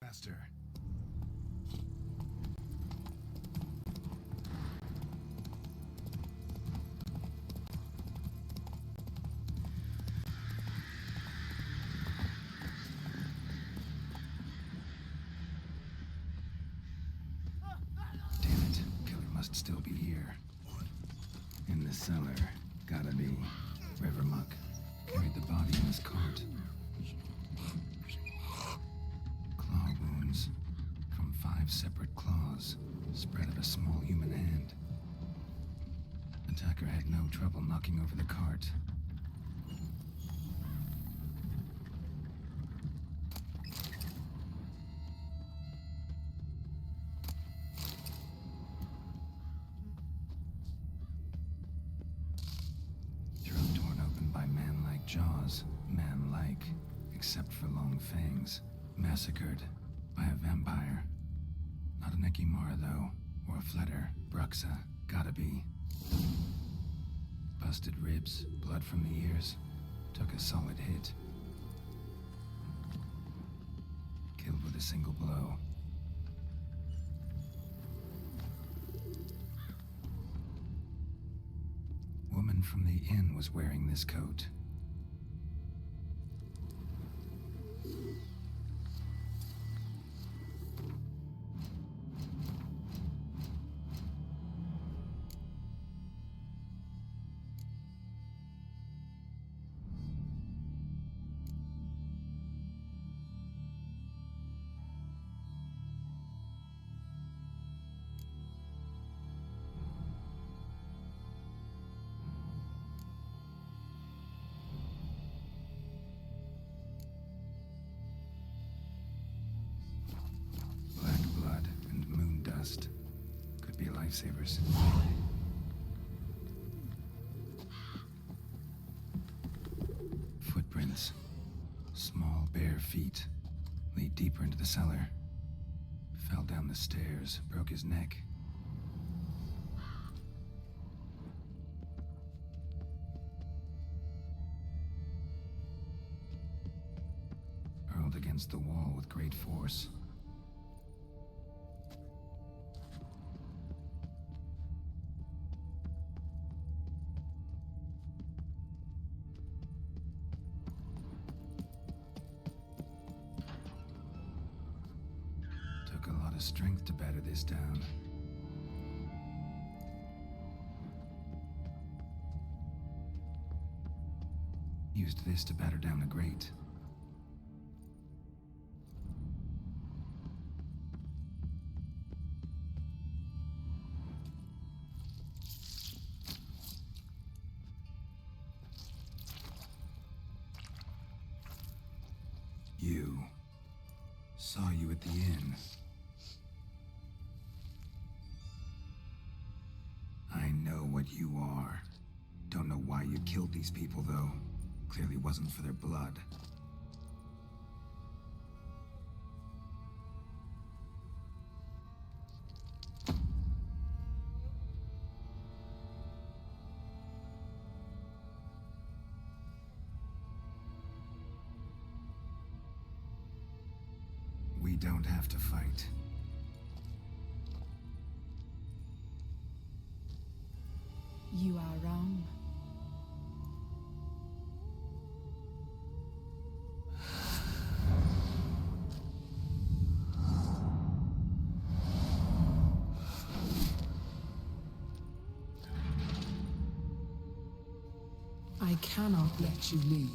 Faster. Damn it. Killer must still be here. In the cellar. Gotta be. River Muck carried the body in his cart. Claw wounds from 5 separate claws, spread of a small human hand. Attacker had no trouble knocking over the cart. Throat torn open by man-like jaws, man-like, except for long fangs. Massacred by a vampire. Not an Ekimara, though, or a Fletter. Bruxa, gotta be. Busted ribs, blood from the ears. Took a solid hit. Killed with a single blow. Woman from the inn was wearing this coat. Could be lifesavers. Footprints. Small, bare feet. Lead deeper into the cellar. Fell down the stairs, broke his neck. Hurled against the wall with great force. Took a lot of strength to batter this down. Used this to batter down the grate. You. Saw you at the inn. I know what you are. Don't know why you killed these people, though. Clearly wasn't for their blood. We don't have to fight. You are wrong. I cannot let you leave.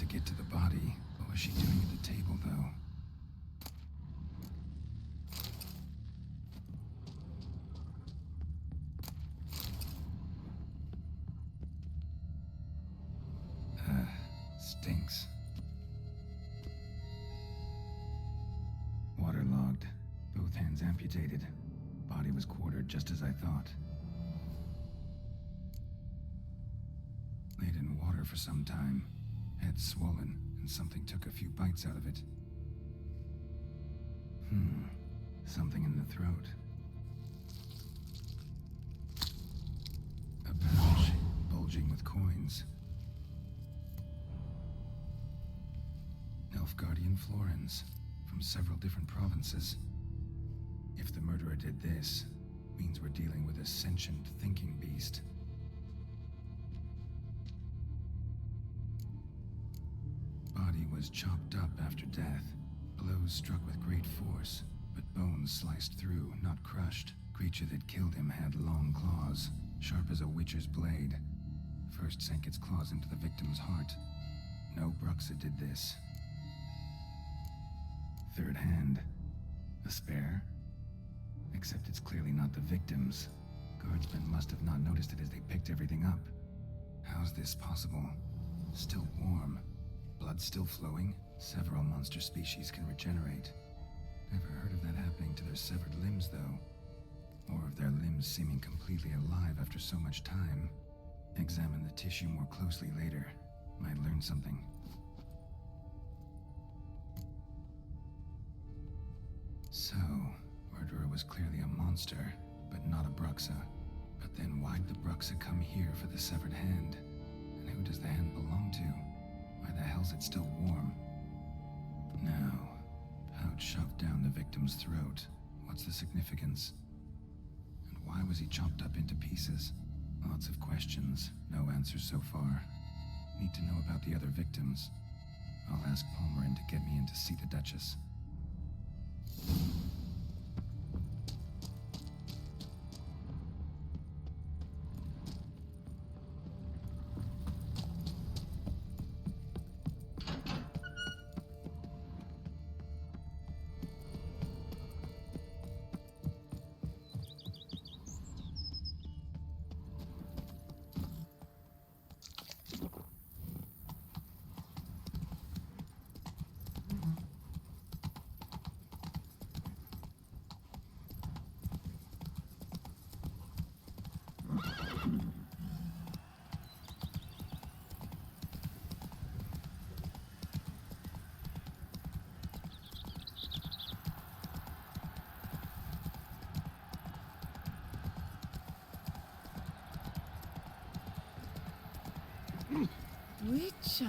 to get to the body. What was she doing at the table, though? Stinks. Waterlogged. Both hands amputated. Body was quartered just as I thought. Laid in water for some time. Head swollen, and something took a few bites out of it. Something in the throat. A pouch, bulging with coins. Nilfgaardian florins, from several different provinces. If the murderer did this, means we're dealing with a sentient thinking beast. Body was chopped up after death. Blows struck with great force, but bones sliced through, not crushed. Creature that killed him had long claws, sharp as a witcher's blade. First sank its claws into the victim's heart. No Bruxa did this. Third hand. A spare? Except it's clearly not the victim's. Guardsmen must have not noticed it as they picked everything up. How's this possible? Still warm. Blood still flowing? Several monster species can regenerate. Never heard of that happening to their severed limbs, though. Or of their limbs seeming completely alive after so much time. Examine the tissue more closely later. Might learn something. So, murderer was clearly a monster, but not a Bruxa. But then why'd the Bruxa come here for the severed hand? And who does the hand belong to? Why the hell's it still warm? Now, pouch shoved down the victim's throat. What's the significance? And why was he chopped up into pieces? Lots of questions, no answers so far. Need to know about the other victims. I'll ask Palmerin to get me in to see the Duchess. Witcher.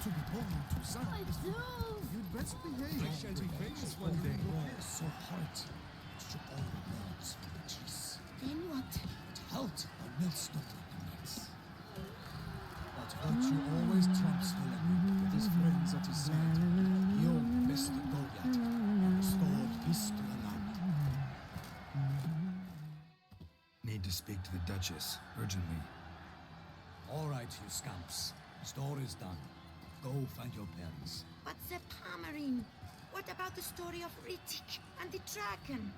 To be born in Toussaint I is do. You'd best behave. I shall be famous one day. So hot. To all worlds riches. Then what? But health a millstone needs. But virtue always trumps villainy with his friends at his side. He owned Mr. Goliath and restored peace to the land. Need to speak to the Duchess, urgently. All right, you scamps. Store is done. Go find your parents. But the Palmerin, what about the story of Rittik and the dragon?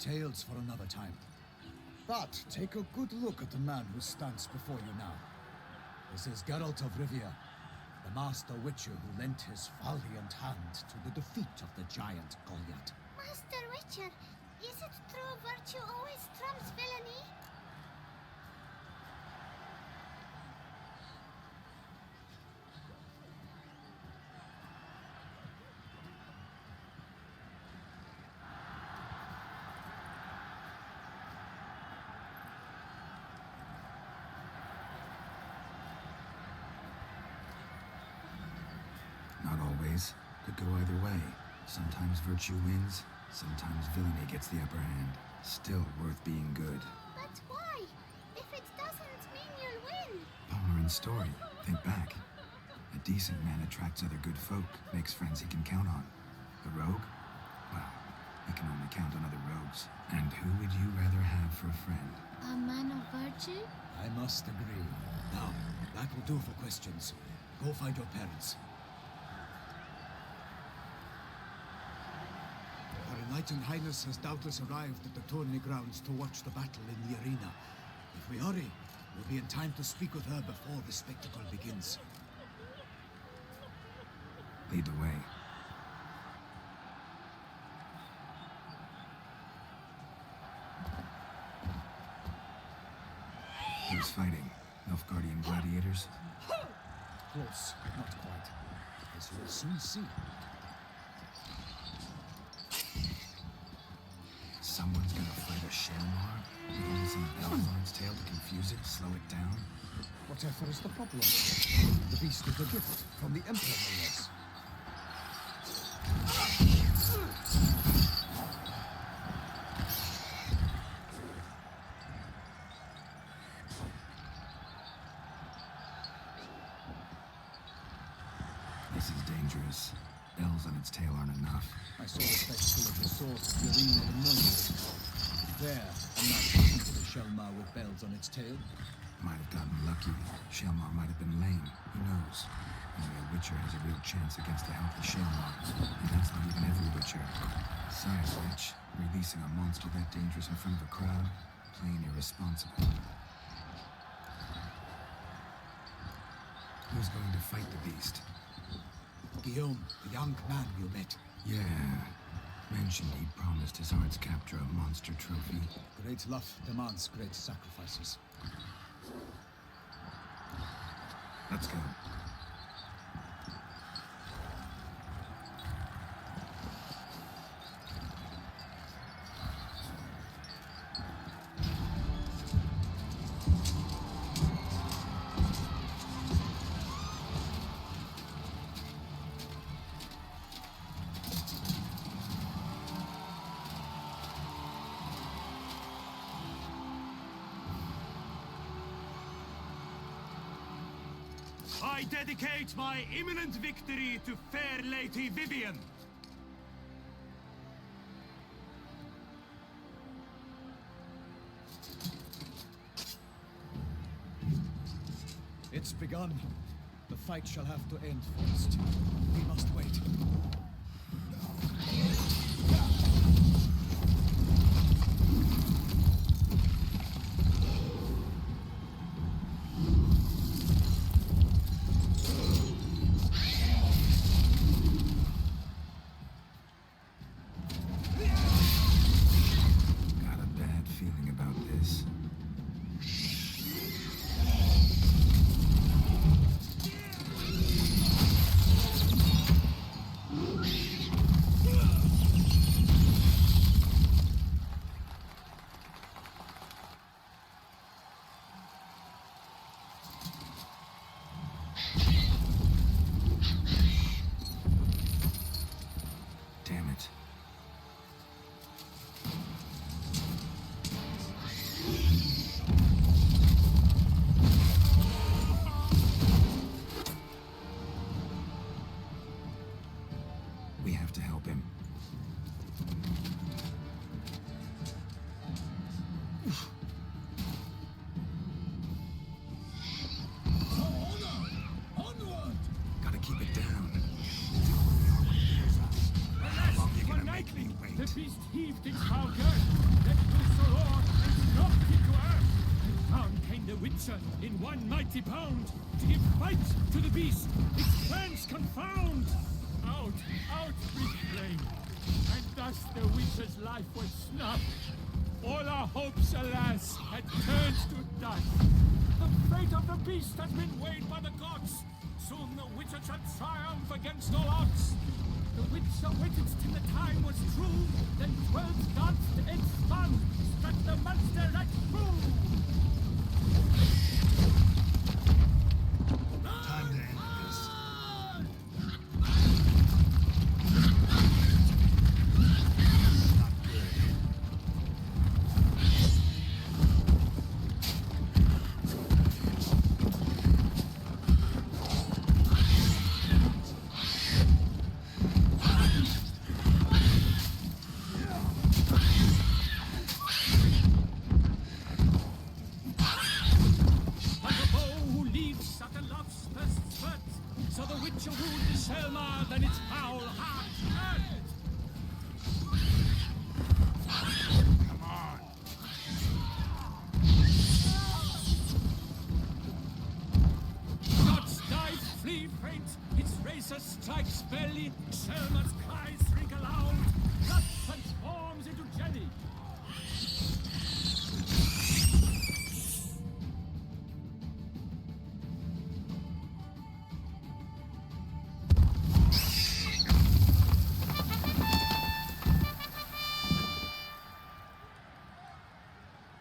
Tales for another time. But take a good look at the man who stands before you now. This is Geralt of Rivia, the master witcher who lent his valiant hand to the defeat of the giant Goliath. Master Witcher, is it true virtue always trumps villainy? Not always. Could go either way. Sometimes virtue wins, sometimes villainy gets the upper hand. Still worth being good. But why? If it doesn't mean you'll win. Palmerin's story. Think back. A decent man attracts other good folk, makes friends he can count on. The rogue? Well, he can only count on other rogues. elves. And who would you rather have for a friend? A man of virtue? I must agree. Now, that will do for questions. Go find your parents. Her Enlightened Highness has doubtless arrived at the tourney grounds to watch the battle in the arena. If we hurry, we'll be in time to speak with her before the spectacle begins. Lead the way. Who's fighting? Nilfgaardian gladiators? Close, but not quite. As you'll soon see. Someone's gonna fight a Shelmar? With only some bells on its tail to confuse it, slow it down? Whatever is the problem? The beast is a gift from the Emperor, no less. This is dangerous. Bells on its tail aren't enough. I saw the spectacle of the sword of the arena in Norway. There, a knight defeated a Shelmar with bells on its tail. Might have gotten lucky. Shelmar might have been lame. Who knows? Only a Witcher has a real chance against a healthy Shelmar. And that's not even every Witcher. Besides which, releasing a monster that dangerous in front of a crowd, plain irresponsible. Who's going to fight the beast? Guillaume, the young man you met. Yeah. Mentioned he'd promised his arts capture a monster trophy. Great love demands great sacrifices. Let's go. I dedicate my imminent victory to fair Lady Vivian. It's begun. The fight shall have to end first. We must wait. Got a bad feeling about this. Damn it. We have to help him. Gotta keep it down. How long you gonna make me wait? The beast heaved its foul girth, let loose a roar, and knocked it to earth. And down came the Witcher in one mighty bound to give fight to the beast, its plans confound. Out breathed flame, and thus the Witcher's life was snuffed. All our hopes, alas, had turned to dust. The fate of the beast has been weighed by the gods. Soon the Witcher shall triumph against all odds. The Witcher waited till the time was true, then 12 danced and spun, struck the monster right through. Time to end this. Not good. belly, Selma's cries ring aloud. Blood transforms into jelly.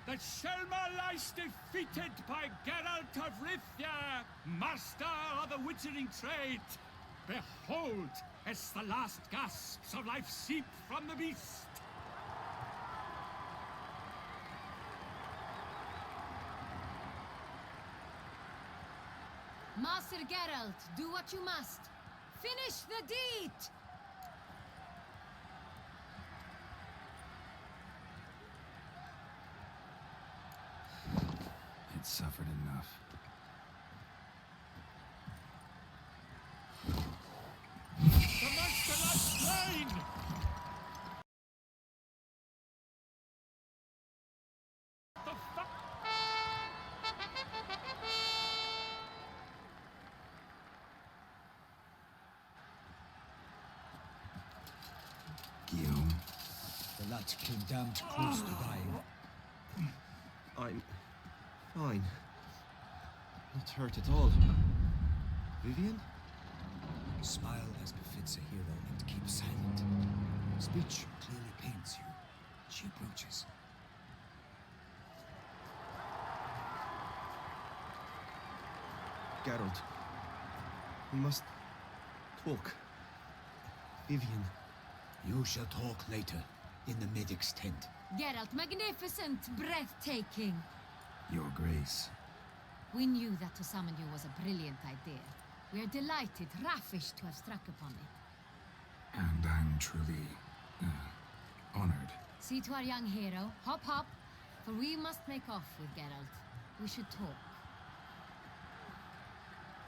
That Selma lies defeated by Geralt of Rivia, master of the witchering trade. Behold, as the last gasps of life seep from the beast. Master Geralt, do what you must. Finish the deed! It suffered enough. The monster lies slain! The fuck? Guillaume, The lad came damned close to dying. I'm fine. Not hurt at all. Vivian? Smile as befits a hero and keep silent. Speech clearly pains you. She approaches. Geralt. We must talk. Vivian. You shall talk later, in the medic's tent. Geralt, magnificent, breathtaking. Your Grace. We knew that to summon you was a brilliant idea. We are delighted, ravished to have struck upon it. And I'm truly, honored. See to our young hero. Hop, hop. For we must make off with Geralt. We should talk.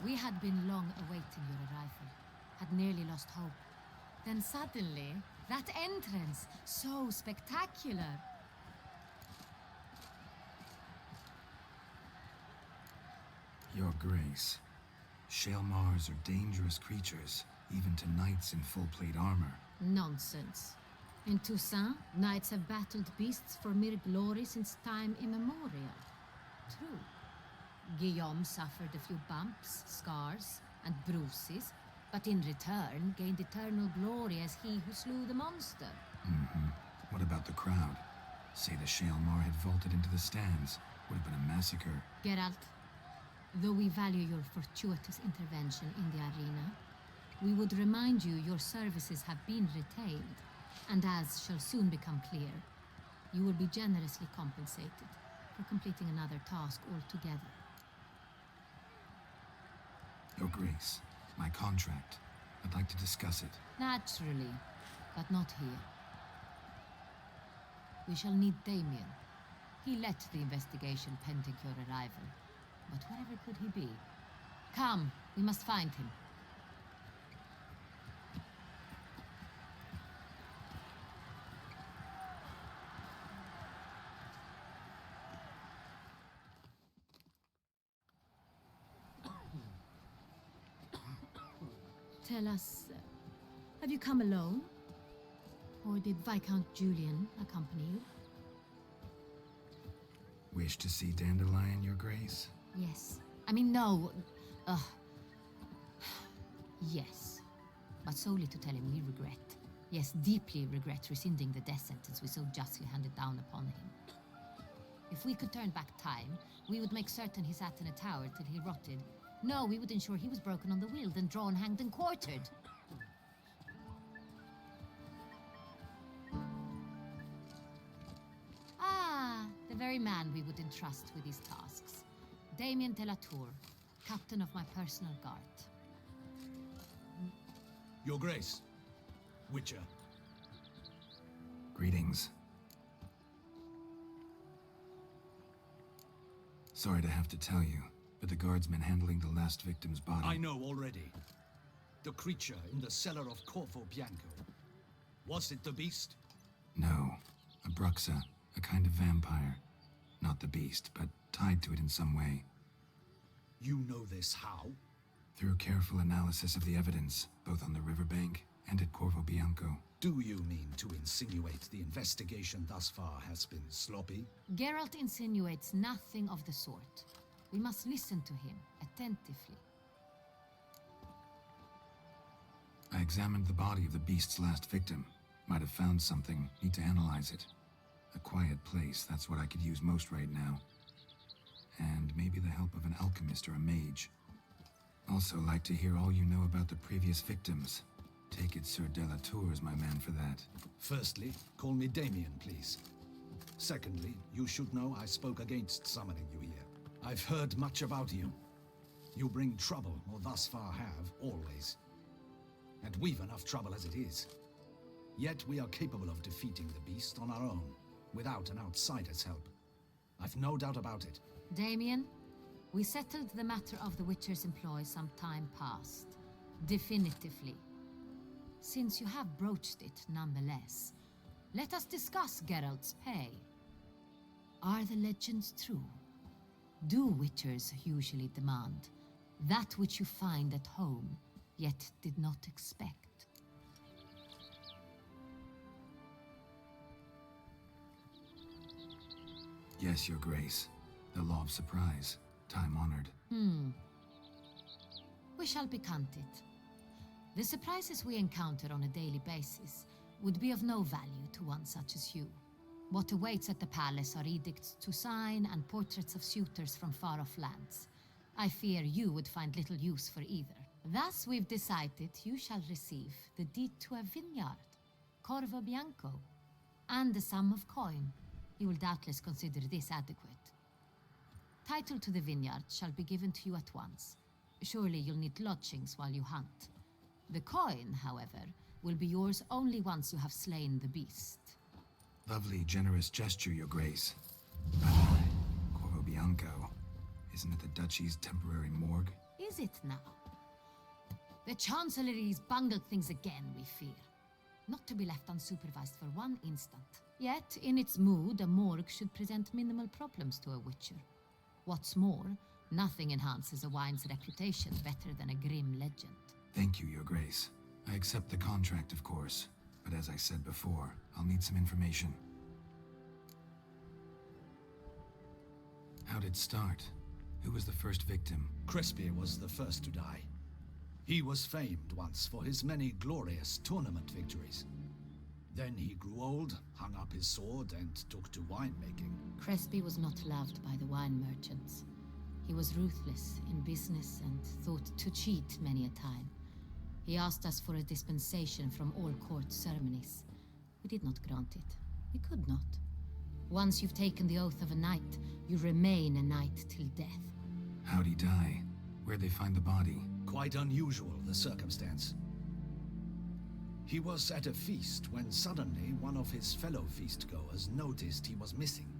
We had been long awaiting your arrival. Had nearly lost hope. Then suddenly, that entrance, so spectacular. Your Grace. Shaelmars are dangerous creatures, even to knights in full-plate armor. Nonsense. In Toussaint, knights have battled beasts for mere glory since time immemorial. True. Guillaume suffered a few bumps, scars, and bruises, but in return gained eternal glory as he who slew the monster. What about the crowd? Say the Shaelmar had vaulted into the stands. Would have been a massacre. Geralt, though we value your fortuitous intervention in the arena, we would remind you your services have been retained, and as shall soon become clear, you will be generously compensated for completing another task altogether. Your Grace, my contract. I'd like to discuss it. Naturally, but not here. We shall need Damien. He led the investigation pending your arrival. But wherever could he be? Come, we must find him. Tell us, have you come alone? Or did Viscount Julian accompany you? Wish to see Dandelion, Your Grace? Yes. I mean, no. Yes. But solely to tell him we regret. Yes, deeply regret rescinding the death sentence we so justly handed down upon him. If we could turn back time, we would make certain he sat in a tower till he rotted. No, we would ensure he was broken on the wheel, then drawn, hanged, and quartered. Ah, the very man we would entrust with these tasks. Damien de la Tour, captain of my personal guard. Your Grace. Witcher. Greetings. Sorry to have to tell you, but the guardsmen handling the last victim's body... I know already. The creature in the cellar of Corvo Bianco. Was it the beast? No. A Bruxa, a kind of vampire. Not the beast, but tied to it in some way. You know this how? Through careful analysis of the evidence, both on the riverbank and at Corvo Bianco. Do you mean to insinuate the investigation thus far has been sloppy? Geralt insinuates nothing of the sort. We must listen to him attentively. I examined the body of the beast's last victim. Might have found something. Need to analyze it. A quiet place, that's what I could use most right now. And maybe the help of an alchemist or a mage. Also like to hear all you know about the previous victims. Take it Sir Delatour is my man for that. Firstly, call me Damien, please. Secondly, you should know I spoke against summoning you here. I've heard much about you. You bring trouble, or thus far have, always. And we've enough trouble as it is. Yet we are capable of defeating the beast on our own, without an outsider's help. I've no doubt about it. Damien, we settled the matter of the Witcher's employ some time past. Definitively. Since you have broached it nonetheless, let us discuss Geralt's pay. Are the legends true? Do Witchers usually demand that which you find at home, yet did not expect? Yes, Your Grace. The law of surprise. Time-honored. We shall becant it. The surprises we encounter on a daily basis would be of no value to one such as you. What awaits at the palace are edicts to sign and portraits of suitors from far-off lands. I fear you would find little use for either. Thus we've decided you shall receive the deed to a vineyard, Corvo Bianco, and a sum of coin. You will doubtless consider this adequate. Title to the vineyard shall be given to you at once. Surely you'll need lodgings while you hunt. The coin, however, will be yours only once you have slain the beast. Lovely, generous gesture, Your Grace. By the way, Corvo Bianco. Isn't it the Duchy's temporary morgue? Is it now? The Chancellery's bungled things again, we fear. Not to be left unsupervised for one instant. Yet, in its mood, a morgue should present minimal problems to a Witcher. What's more, nothing enhances a wine's reputation better than a grim legend. Thank you, Your Grace. I accept the contract, of course. But as I said before, I'll need some information. How'd it start? Who was the first victim? Crespi was the first to die. He was famed once for his many glorious tournament victories. Then he grew old, hung up his sword, and took to winemaking. Crespi was not loved by the wine merchants. He was ruthless in business and thought to cheat many a time. He asked us for a dispensation from all court ceremonies. We did not grant it. We could not. Once you've taken the oath of a knight, you remain a knight till death. How'd he die? Where'd they find the body? Quite unusual, the circumstance. He was at a feast when suddenly one of his fellow feastgoers noticed he was missing.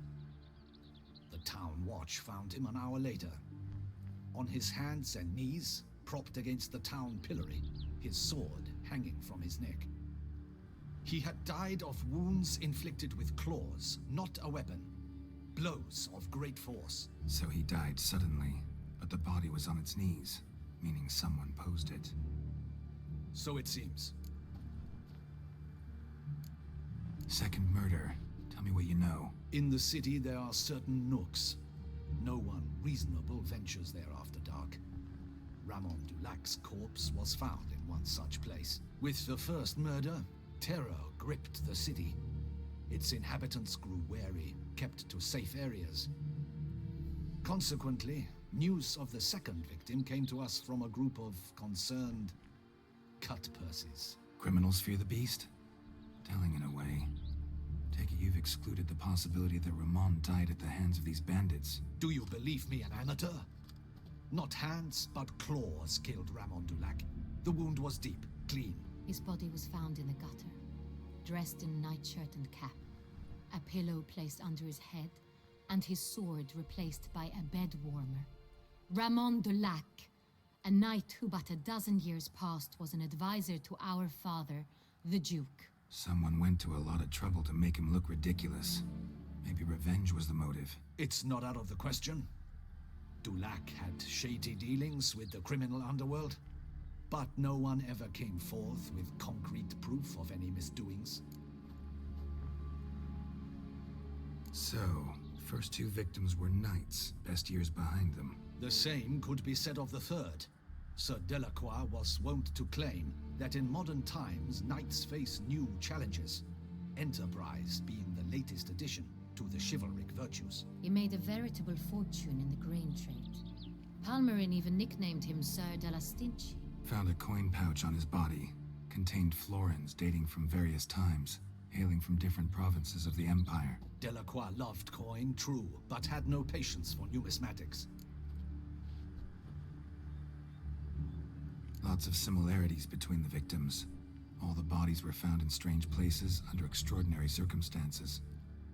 The town watch found him an hour later. On his hands and knees, propped against the town pillory, his sword hanging from his neck. He had died of wounds inflicted with claws, not a weapon. Blows of great force. So he died suddenly, but the body was on its knees, meaning someone posed it. So it seems. Second murder. Tell me what you know. In the city there are certain nooks. No one reasonable ventures there after dark. Ramon Dulac's corpse was found in one such place. With the first murder, terror gripped the city. Its inhabitants grew wary, kept to safe areas. Consequently, news of the second victim came to us from a group of concerned cut-purses. Criminals fear the beast? Telling in a way. Take it you've excluded the possibility that Ramon died at the hands of these bandits. Do you believe me an amateur? Not hands, but claws killed Ramon Dulac. The wound was deep, clean. His body was found in the gutter, dressed in nightshirt and cap, a pillow placed under his head, and his sword replaced by a bed warmer. Ramon Dulac, a knight who but a dozen years past was an advisor to our father, the Duke. Someone went to a lot of trouble to make him look ridiculous. Maybe revenge was the motive. It's not out of the question. Dulac had shady dealings with the criminal underworld, but no one ever came forth with concrete proof of any misdoings. So, first two victims were knights, best years behind them. The same could be said of the third. Sir Delacroix was wont to claim that in modern times knights face new challenges, enterprise being the latest addition to the chivalric virtues. He made a veritable fortune in the grain trade. Palmerin even nicknamed him Sir de la Stinchi. Found a coin pouch on his body. Contained florins dating from various times, hailing from different provinces of the Empire. Delacroix loved coin, true, but had no patience for numismatics. Lots of similarities between the victims. All the bodies were found in strange places under extraordinary circumstances.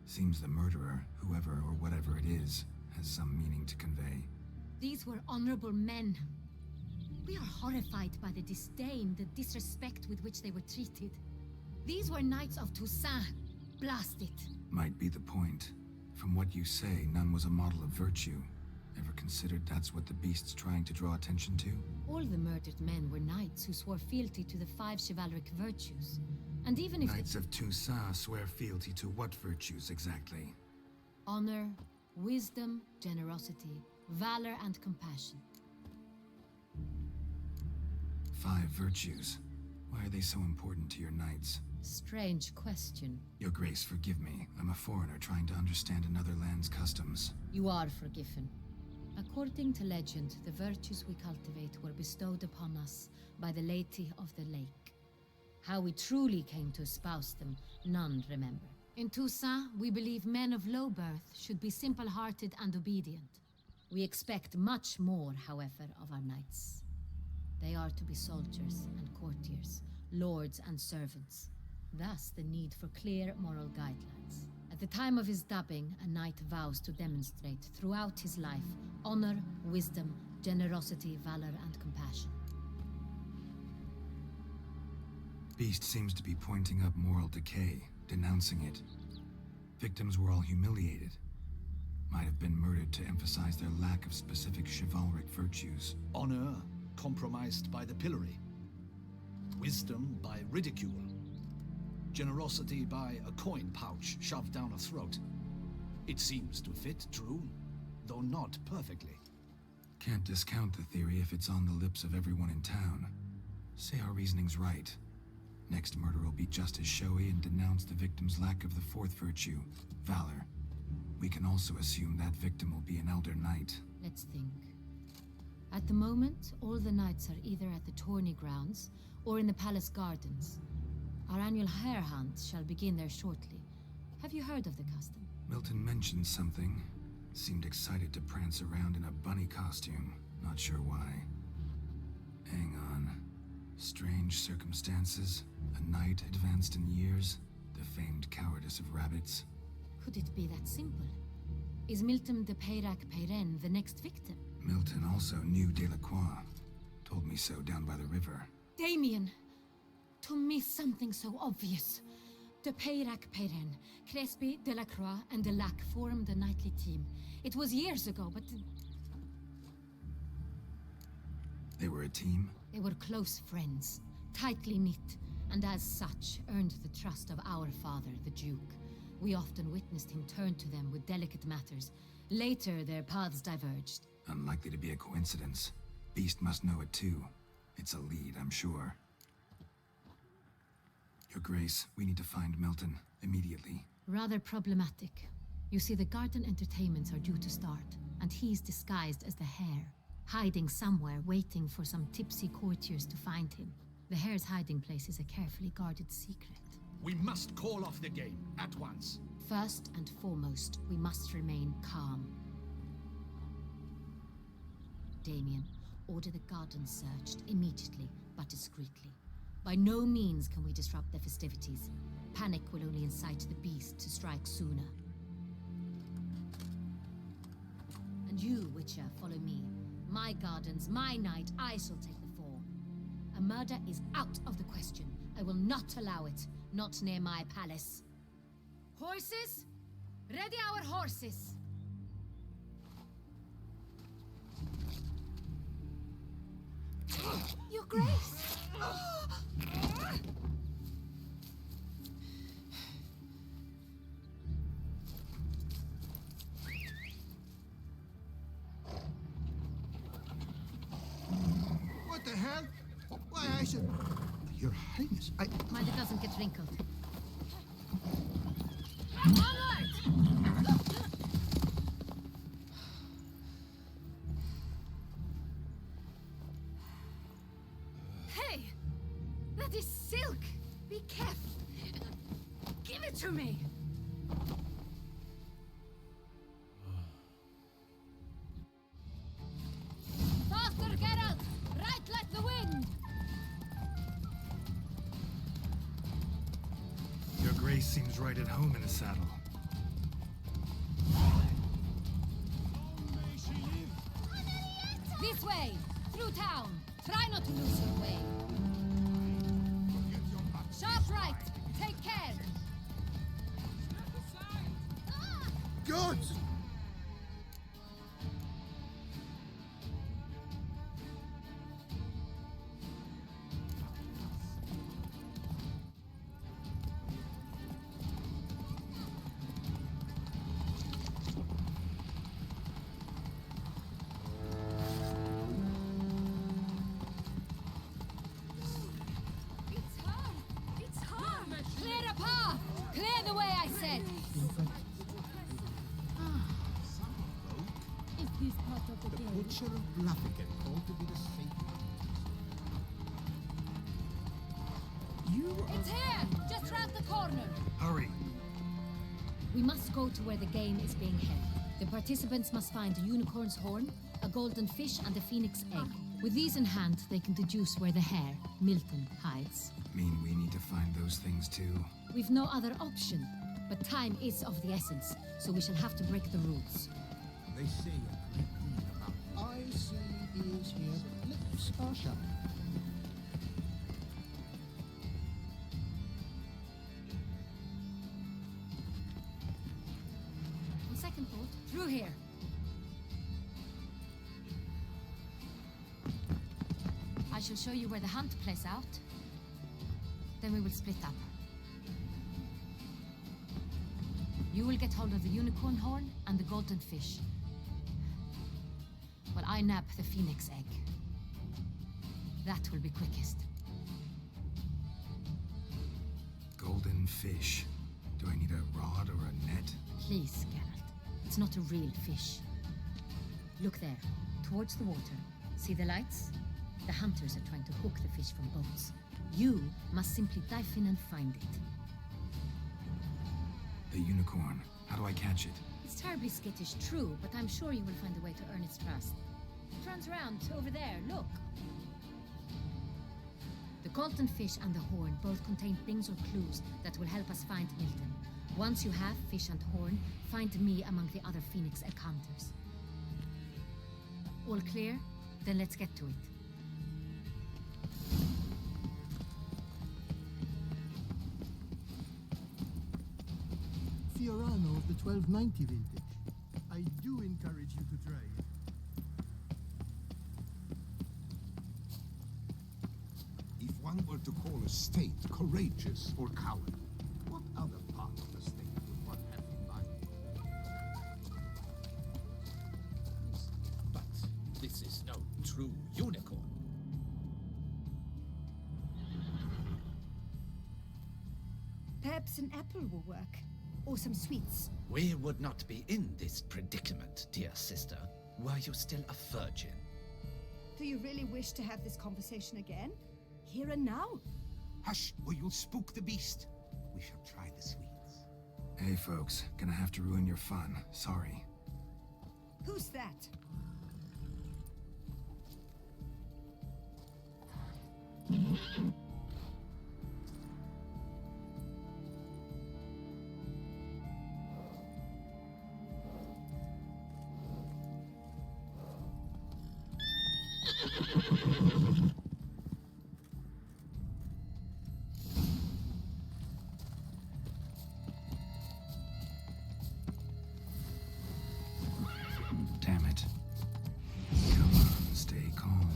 Seems the murderer, whoever or whatever it is, has some meaning to convey. These were honorable men. We are horrified by the disdain, the disrespect with which they were treated. These were knights of Toussaint. Blast it. Might be the point. From what you say, none was a model of virtue. Ever considered that's what the beast's trying to draw attention to? All the murdered men were knights who swore fealty to the 5 chivalric virtues. And even if Knights of Toussaint swear fealty to what virtues exactly? honor, wisdom, generosity, valor, and compassion. 5 virtues. Why are they so important to your knights? Strange question. Your Grace, forgive me. I'm a foreigner trying to understand another land's customs. You are forgiven. According to legend, the virtues we cultivate were bestowed upon us by the Lady of the Lake. How we truly came to espouse them, none remember. In Toussaint, we believe men of low birth should be simple-hearted and obedient. We expect much more, however, of our knights. They are to be soldiers and courtiers, lords and servants. Thus, the need for clear moral guidelines. At the time of his dubbing, a knight vows to demonstrate throughout his life honor, wisdom, generosity, valor, and compassion. Beast seems to be pointing up moral decay, denouncing it. Victims were all humiliated. Might have been murdered to emphasize their lack of specific chivalric virtues. Honor compromised by the pillory. Wisdom by ridicule. Generosity by a coin pouch shoved down a throat. It seems to fit, true, though not perfectly. Can't discount the theory if it's on the lips of everyone in town. Say our reasoning's right. Next murder will be just as showy and denounce the victim's lack of the 4th virtue, valor. We can also assume that victim will be an elder knight. Let's think. At the moment, all the knights are either at the tourney grounds or in the palace gardens. Our annual hare hunt shall begin there shortly. Have you heard of the custom? Milton mentioned something. Seemed excited to prance around in a bunny costume. Not sure why. Hang on. Strange circumstances. A knight advanced in years. The famed cowardice of rabbits. Could it be that simple? Is Milton de Peyrac-Peyren the next victim? Milton also knew Delacroix. Told me so down by the river. Damien! To miss something so obvious. De Peyrac-Peyren, Crespi, Delacroix, and Delac formed a knightly team. It was years ago, but They were a team? they were close friends, tightly knit, and as such earned the trust of our father, the Duke. We often witnessed him turn to them with delicate matters. Later, their paths diverged. Unlikely to be a coincidence. Beast must know it too. It's a lead, I'm sure. Your Grace, we need to find Milton, immediately. Rather problematic. You see, the garden entertainments are due to start, and he's disguised as the hare, hiding somewhere, waiting for some tipsy courtiers to find him. The hare's hiding place is a carefully guarded secret. We must call off the game, at once. First and foremost, we must remain calm. Damien, order the garden searched immediately, but discreetly. By no means can we disrupt the festivities. Panic will only incite the beast to strike sooner. And you, Witcher, follow me. My gardens, my night, I shall take the fall. A murder is out of the question. I will not allow it. Not near my palace. Horses? Ready our horses! Your Grace! What the hell? Why, I should... Your Highness, Mind it doesn't get wrinkled. Hey! That is silk! Be careful! Give it to me! Faster, Geralt! Right like the wind! Your Grace seems right at home in the saddle. This way! Through town! Try not to lose your way! Sharp right! Take care! Gods! It's hard! It's hard! Clear a path! Clear the way, I said! Is this part of the game? Butcher of Blaffigan called to be the savior. It's here! Just round the corner! Hurry! We must go to where the game is being held. The participants must find a unicorn's horn, a golden fish, and a phoenix egg. With these in hand, they can deduce where the hare, Milton, hides. Mean we need to find those things too? We've no other option, but time is of the essence, so we shall have to break the rules. They say a great deal about eyes say ears hear, but lips are shut. On second thought, through here. I shall show you where the hunt plays out. Then we will split up. You will get hold of the unicorn horn and the golden fish, while I nab the phoenix egg. That will be quickest. Golden fish. Do I need a rod or a net? Please, Geralt. It's not a real fish. Look there, towards the water. See the lights? The hunters are trying to hook the fish from boats. You must simply dive in and find it. The unicorn. How do I catch it? It's terribly skittish, true, but I'm sure you will find a way to earn its trust. It runs around over there, look. The golden fish and the horn both contain things or clues that will help us find Milton. Once you have fish and horn, find me among the other phoenix egg hunters. All clear? Then let's get to it. Fiorano of the 1290 vintage. I do encourage you to try it. If one were to call a state courageous or coward, what other part of the state would one have in mind? But this is no true unicorn. Perhaps an apple will work. Or some sweets. We would not be in this predicament, dear sister, were you still a virgin. Do you really wish to have this conversation again? Here and now? Hush, or you'll spook the beast. We shall try the sweets. Hey folks, gonna have to ruin your fun. Sorry. Who's that? Damn it. Come on, stay calm.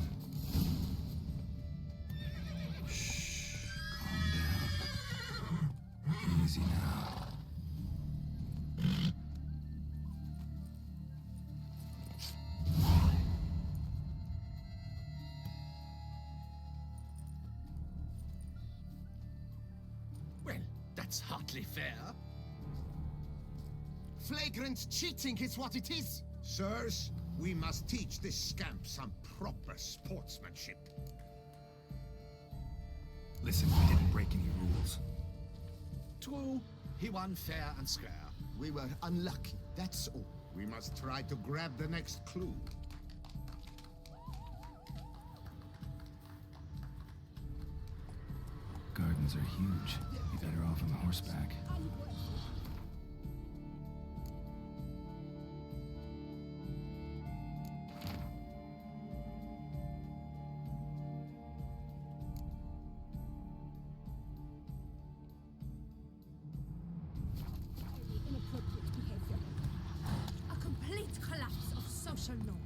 perfectly fair. Flagrant cheating is what it is. Sirs, we must teach this scamp some proper sportsmanship. Listen, we didn't break any rules. True, he won fair and square. We were unlucky, that's all. We must try to grab the next clue. Gardens are huge. Be better off on horseback. Inappropriate behavior. A complete collapse of social norms.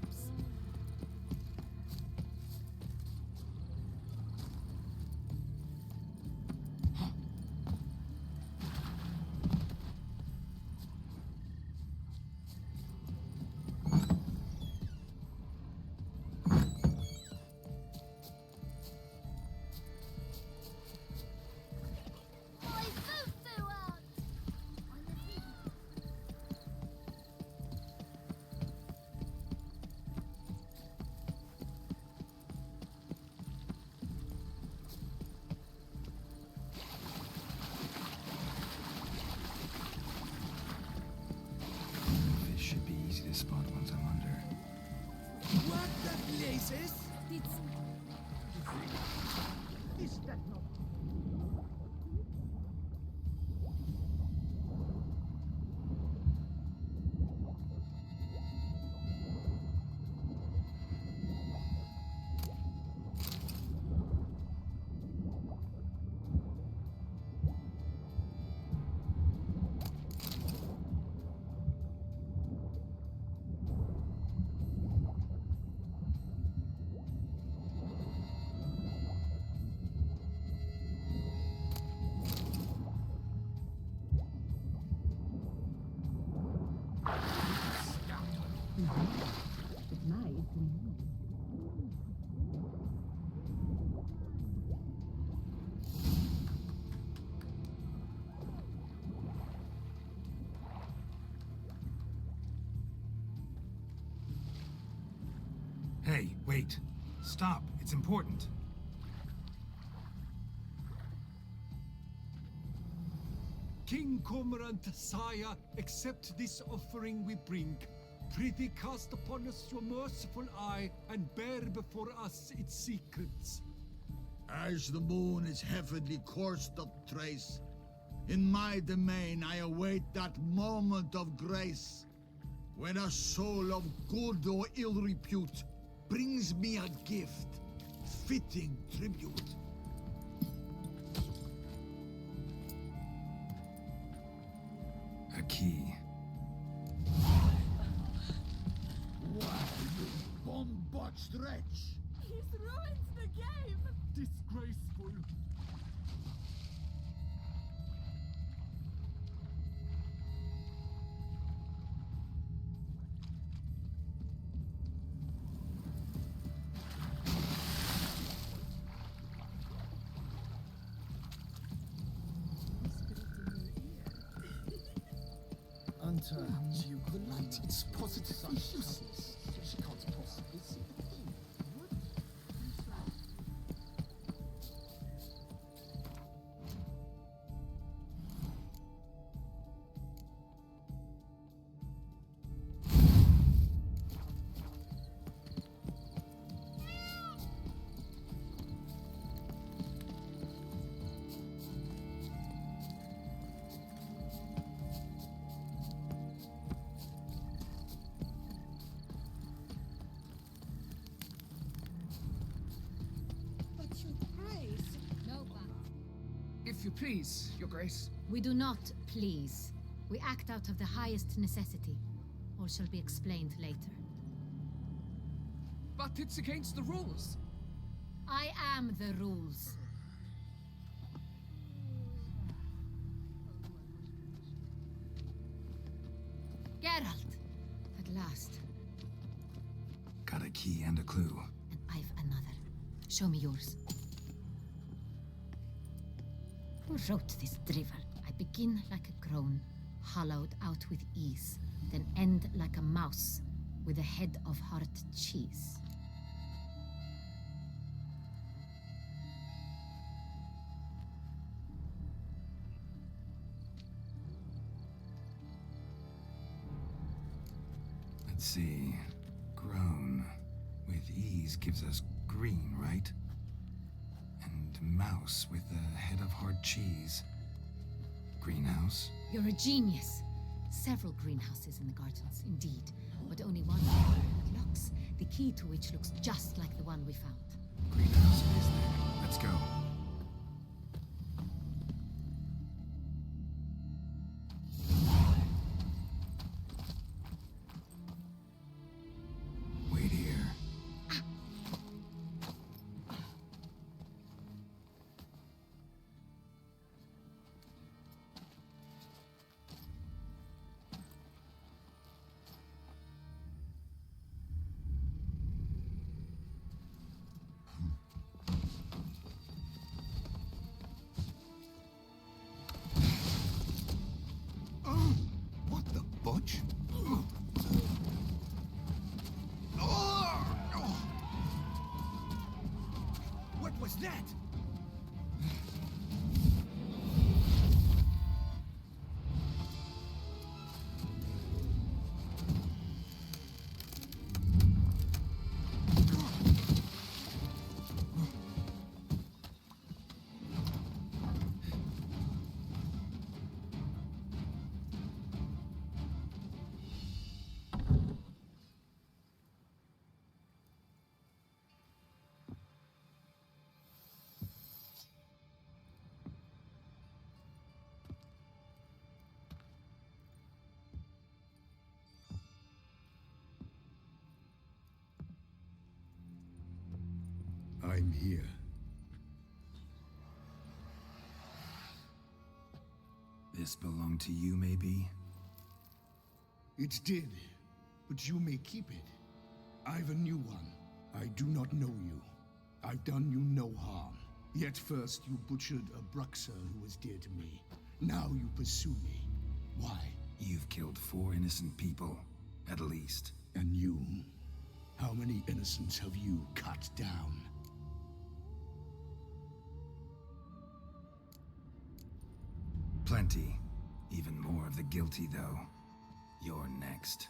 Fish should be easy to spot once I'm under. What the blazes? Is that not? Hey, wait. Stop. It's important. King Cormorant, sire, accept this offering we bring. Prithee cast upon us your merciful eye, and bear before us its secrets. As the moon is heavily coursed of trace, in my domain I await that moment of grace, when a soul of good or ill repute brings me a gift, fitting tribute. A key. Why, you bomb-botched wretch! He's ruined the game! Disgraceful. The light is positively useless. She can't possibly see the key. No but. If you please, Your Grace. We do not please. We act out of the highest necessity. All shall be explained later. But it's against the rules. I am the rules. Geralt! At last. Got a key and a clue. And I've another. Show me yours. Who wrote this drivel? I I begin like a crone, hollowed out with ease, then end like a mouse, with a head of hard cheese. Let's see. Grown with ease gives us green, right? And mouse with a head of hard cheese. Greenhouse? You're a genius. Several greenhouses in the gardens, indeed, but only one that looks, the key to which looks just like the one we found. Greenhouse it is then. Let's go. Wait here. What the butch? What was that? I'm here. This belonged to you, maybe? It did, but you may keep it. I've a new one. I do not know you. I've done you no harm. Yet first you butchered a Bruxer who was dear to me. Now you pursue me. Why? You've killed 4 innocent people, at least. And you? How many innocents have you cut down? Plenty. Even more of the guilty, though. You're next.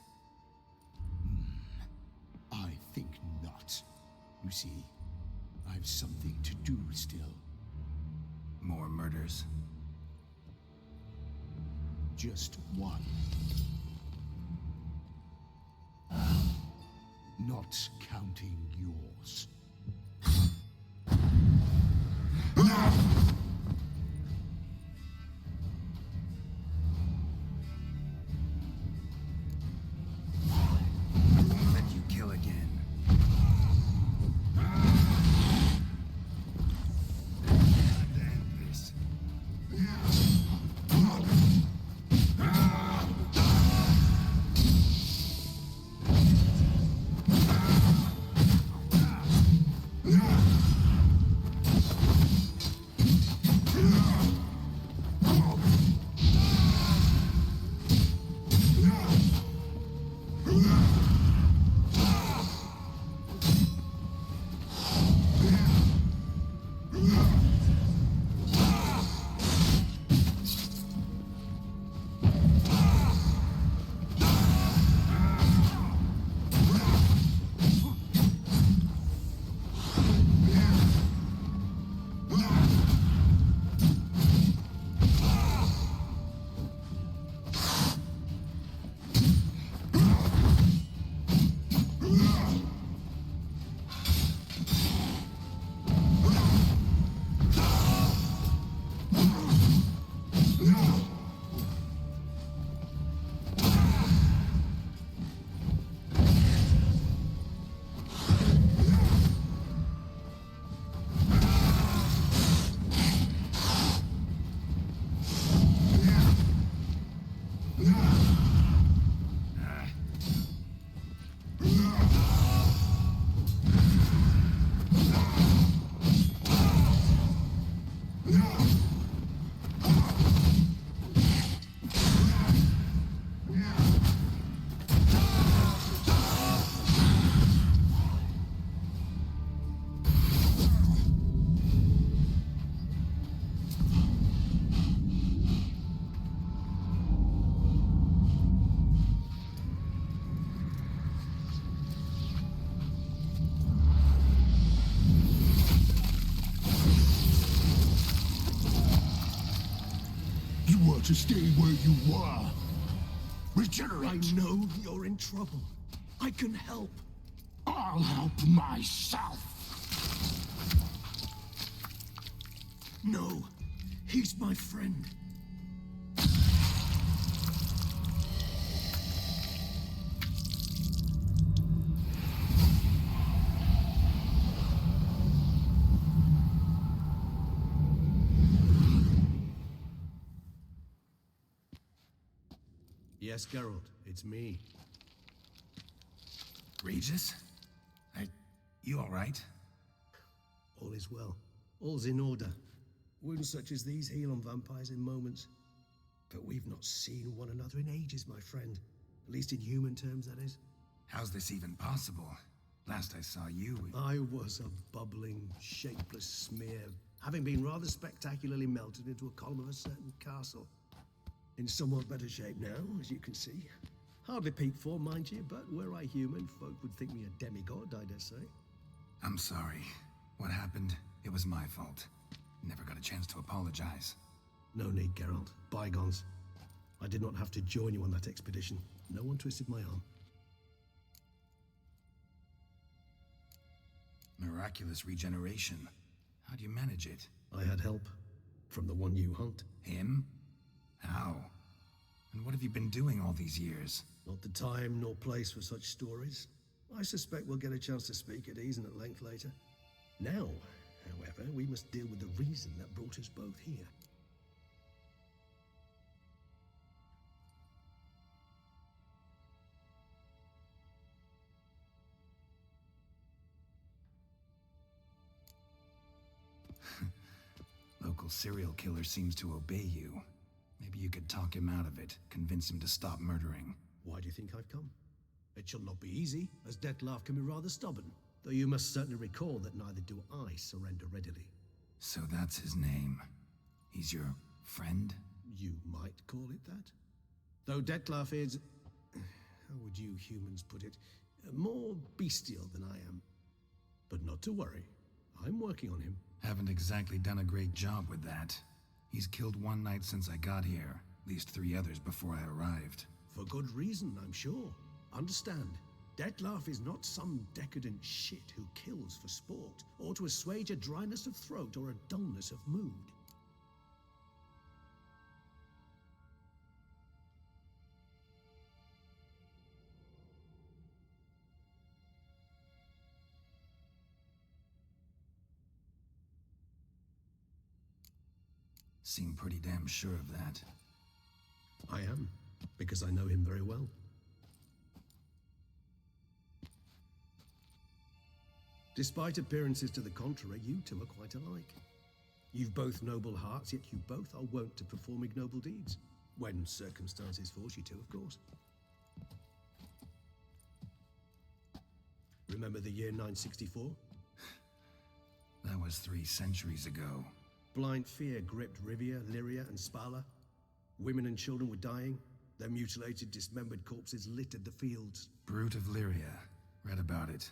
I think not. You see, I've something to do still. More murders? Just one. Not counting yours. Let you kill again. And end this. to stay where you were. I Regenerate. know you're in trouble. I can help. I'll help myself. No, he's my friend. Yes, Geralt, it's me. Regis? You alright? All is well. All's in order. Wounds such as these heal on vampires in moments. But we've not seen one another in ages, my friend. At least in human terms, that is. How's this even possible? Last I saw you... I was a bubbling, shapeless smear, having been rather spectacularly melted into a column of a certain castle. In somewhat better shape now, as you can see. Hardly peak form, mind you, but were I human, folk would think me a demigod, I dare say. I'm sorry. What happened? It was my fault. Never got a chance to apologize. No need, Geralt. Bygones. I did not have to join you on that expedition. No one twisted my arm. Miraculous regeneration. How do you manage it? I had help. From the one you hunt. Him? How? And what have you been doing all these years? Not the time nor place for such stories. I suspect we'll get a chance to speak at ease and at length later. Now, however, we must deal with the reason that brought us both here. Local serial killer seems to obey you. Maybe you could talk him out of it, convince him to stop murdering. Why do you think I've come? It shall not be easy, as Dettlaff can be rather stubborn. Though you must certainly recall that neither do I surrender readily. So that's his name. He's your friend? You might call it that. Though Dettlaff is... how would you humans put it? More bestial than I am. But not to worry. I'm working on him. Haven't exactly done a great job with that. He's killed one knight since I got here. At least 3 others before I arrived. For good reason, I'm sure. Understand, Dettlaff is not some decadent shit who kills for sport, or to assuage a dryness of throat or a dullness of mood. Seem pretty damn sure of that. I am, because I know him very well. Despite appearances to the contrary, you two are quite alike. You've both noble hearts, yet you both are wont to perform ignoble deeds. When circumstances force you to, of course. Remember the year 964? That was 3 centuries ago. Blind fear gripped Rivia, Lyria, and Spala. Women and children were dying. Their mutilated, dismembered corpses littered the fields. Brute of Lyria. Read about it.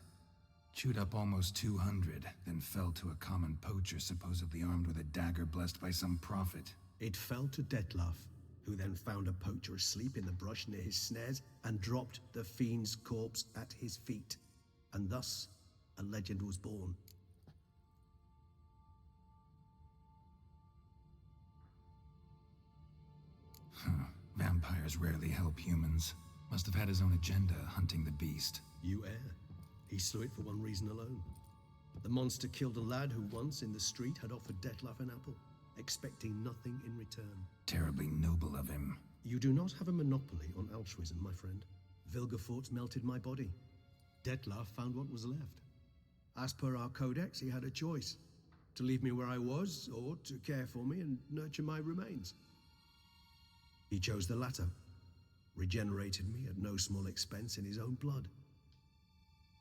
Chewed up almost 200, then fell to a common poacher supposedly armed with a dagger blessed by some prophet. It fell to Dettlaff, who then found a poacher asleep in the brush near his snares and dropped the fiend's corpse at his feet. And thus, a legend was born. Vampires rarely help humans. Must have had his own agenda, hunting the beast. You err. He slew it for one reason alone. The monster killed a lad who once, in the street, had offered Dettlaff an apple, expecting nothing in return. Terribly noble of him. You do not have a monopoly on altruism, my friend. Vilgefortz melted my body. Dettlaff found what was left. As per our codex, he had a choice. To leave me where I was, or to care for me and nurture my remains. He chose the latter. Regenerated me at no small expense in his own blood.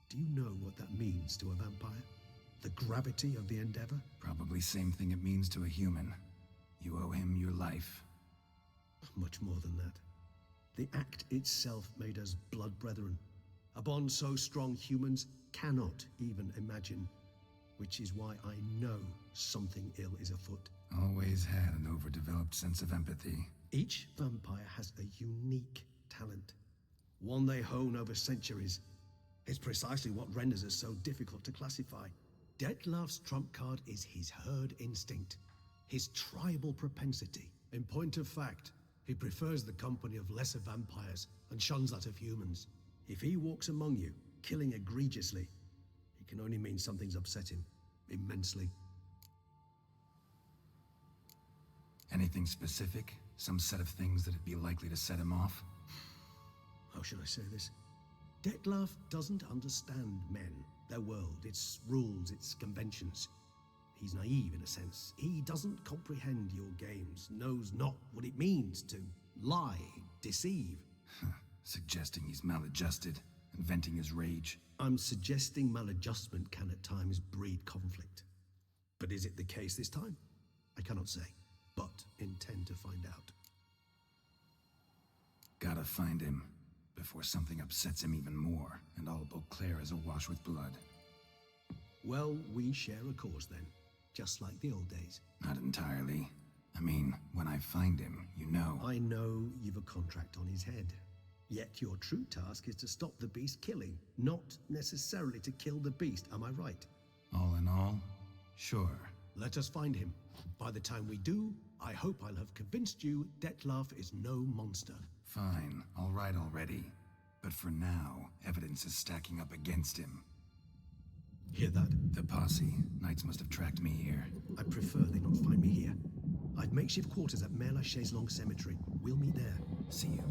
Do you know what that means to a vampire? The gravity of the endeavor? Probably same thing it means to a human. You owe him your life. Much more than that. The act itself made us blood brethren. A bond so strong humans cannot even imagine. Which is why I know something ill is afoot. Always had an overdeveloped sense of empathy. Each vampire has a unique talent, one they hone over centuries. It's precisely what renders it so difficult to classify. Detlav's trump card is his herd instinct, his tribal propensity. In point of fact, he prefers the company of lesser vampires and shuns that of humans. If he walks among you, killing egregiously, it can only mean something's upset him immensely. Anything specific? Some set of things that'd be likely to set him off? How should I say this? Detlav doesn't understand men, their world, its rules, its conventions. He's naive in a sense. He doesn't comprehend your games, knows not what it means to lie, deceive. Suggesting he's maladjusted and venting his rage. I'm suggesting maladjustment can at times breed conflict. But is it the case this time? I cannot say, but intend to find out. Gotta find him before something upsets him even more, and all Beauclair is awash with blood. Well, we share a cause then, just like the old days. Not entirely. I mean, when I find him, you know. I know you've a contract on his head. Yet your true task is to stop the beast killing, not necessarily to kill the beast, am I right? All in all, sure. Let us find him. By the time we do, I hope I'll have convinced you Detlav is no monster. Fine, all right already. But for now, evidence is stacking up against him. Hear that? The posse. Knights must have tracked me here. I prefer they not find me here. I've makeshift quarters at Mère Lachaise Long Cemetery. We'll meet there. See you.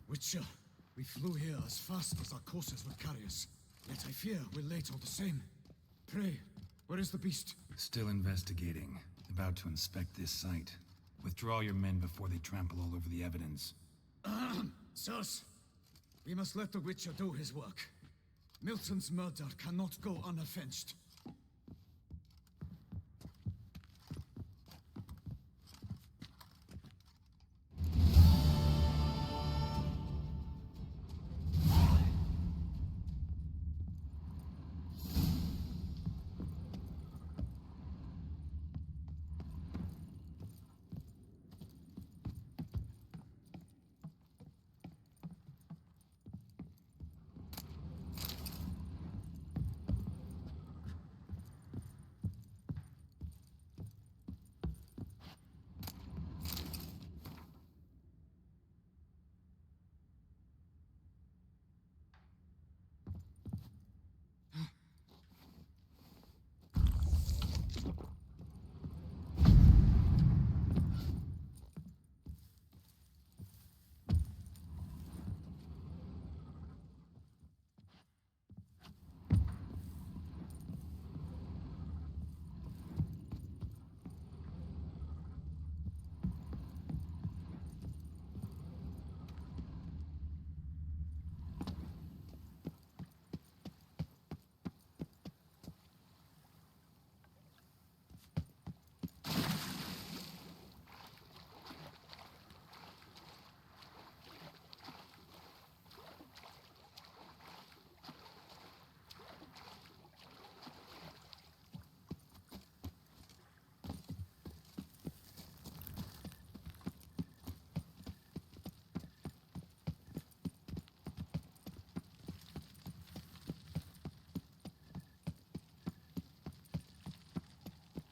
Witcher, we flew here as fast as our courses would carry us. Yet I fear we're late all the same. Pray, where is the beast? Still investigating. About to inspect this site. Withdraw your men before they trample all over the evidence. Sirs, we must let the Witcher do his work. Milton's murder cannot go unavenged.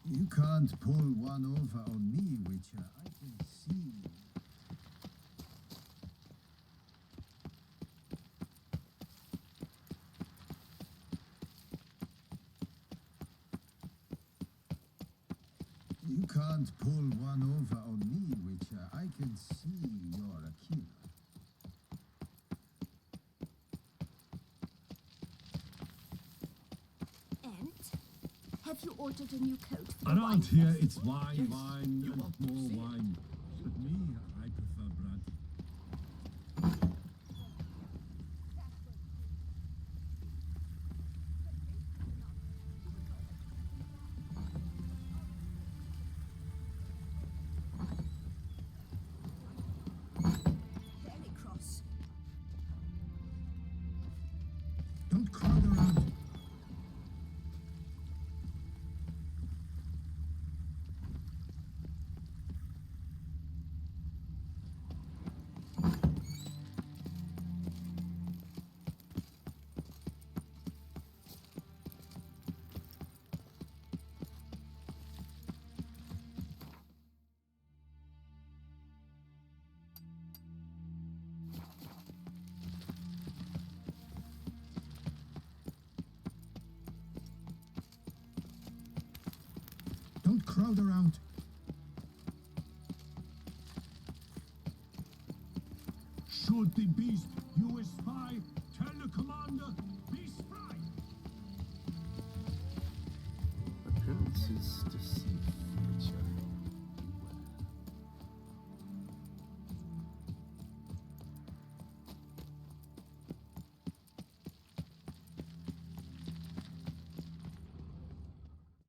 You can't pull one over on me, Witcher. I can see. You can't pull one over on me, Witcher. I can see you're a killer. Have you ordered a new coat for the Around wine here, festival? it's wine, wine, and more wine. But me, I prefer bread. Don't crowd around. Don't crowd around. Shoot the beast, you a spy. Tell the commander, beast fly. Appearances deceive.